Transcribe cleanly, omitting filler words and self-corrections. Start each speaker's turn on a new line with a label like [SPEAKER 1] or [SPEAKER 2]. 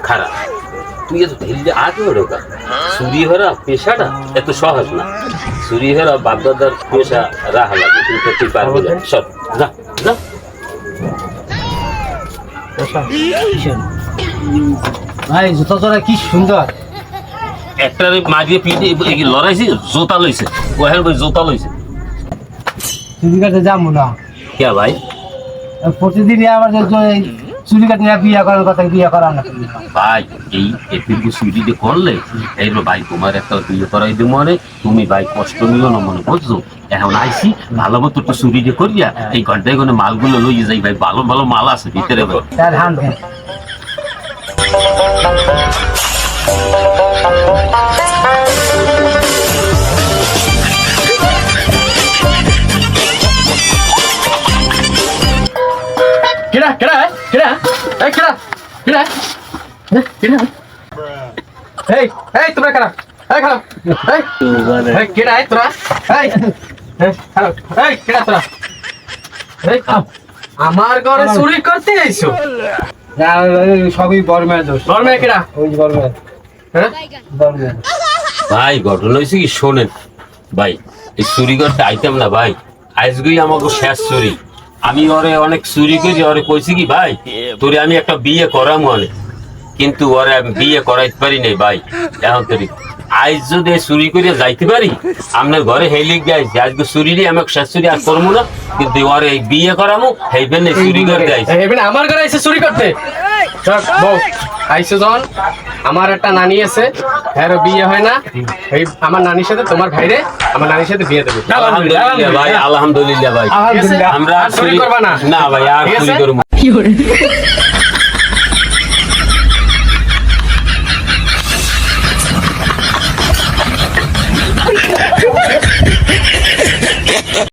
[SPEAKER 1] খারাপ তুই এত ঢেলে আগে ঢোকা চুরি হরা পেশাটা এত সহজ না চুরি হরা বাপদাদার পেশা রাহা লাগে কিন্তু তুই পারবি না সব যা যা
[SPEAKER 2] ভাই জুতা জোড়া কি সুন্দর
[SPEAKER 1] একটা মারিয়ে পিঠে লড়াইছি জোতা লইছে ওহের ভাই জোতা লইছে
[SPEAKER 2] চুরি কাটে যাবো না
[SPEAKER 1] কে ভাই
[SPEAKER 2] প্রতিদিনই আমার চুরি কাটে বিয়ে করার কথা বিয়ে করা না
[SPEAKER 1] ভাই এই এপ্রিল ছুটিতে করলে এইগুলো ভাই তোমার একটা বিয়ে করাই দিব মানে তুমি ভাই কষ্ট নিও না মনে বুঝছো এখন আইসি ভালো মতো একটু ছুটিতে করিয়া এই ঘন্টায় কোনো মালগুলো লইয়ে যাই ভাই ভালো ভালো মাল আছে ভিতরে ভাই
[SPEAKER 2] তার হান
[SPEAKER 3] কেডা কেডা কেডা এই কেডা কেডা কেডা এই এই তোমরা কেডা এই খারাপ এই কেডা এই তোরা এই খারাপ এই কেডা তোরা এই আমার ঘরে চুরি করতে আইছো
[SPEAKER 2] সবই বর্মের দোষ
[SPEAKER 3] বর্মে কেডা
[SPEAKER 2] ওই বর্মের
[SPEAKER 3] হ্যাঁ
[SPEAKER 2] বর্মের
[SPEAKER 1] ভাই ঘটনা হয়েছে কি শোনেন ভাই এই চুরি করতে আইতাম না ভাই আজকেই আমাকে শেষ চুরি আমি ওরে অনেক চুরি করি ওরে কইছি কি ভাই তোরে আমি একটা বিয়ে করাম অনেক কিন্তু ওরে আমি বিয়ে করাইতে পারি নাই ভাই এখন তোর আজ যদি চুরি করে যাইতে পারি আপনার ঘরে হেলি গাইছি আজকে চুরি দিয়ে আমাকে শেষ চুরি আর করবো না কিন্তু ওরে এই বিয়ে করামো হেইবেন চুরি করতে আইছি
[SPEAKER 3] এই বেটা আমার ঘরে আইছে চুরি করতে চল বউ আইছো যখন আমার একটা নানি আছে এর বিয়ে হয় না এই আমার নানির সাথে তোমার ভাইরে আমার নানির সাথে বিয়ে দেবে
[SPEAKER 1] আলহামদুলিল্লাহ ভাই আলহামদুলিল্লাহ ভাই
[SPEAKER 3] আলহামদুলিল্লাহ
[SPEAKER 1] আমরা
[SPEAKER 3] আর চুরি করবা না
[SPEAKER 1] না ভাই আর
[SPEAKER 3] ঠিক
[SPEAKER 1] চুরি
[SPEAKER 3] আছে?
[SPEAKER 1] করবো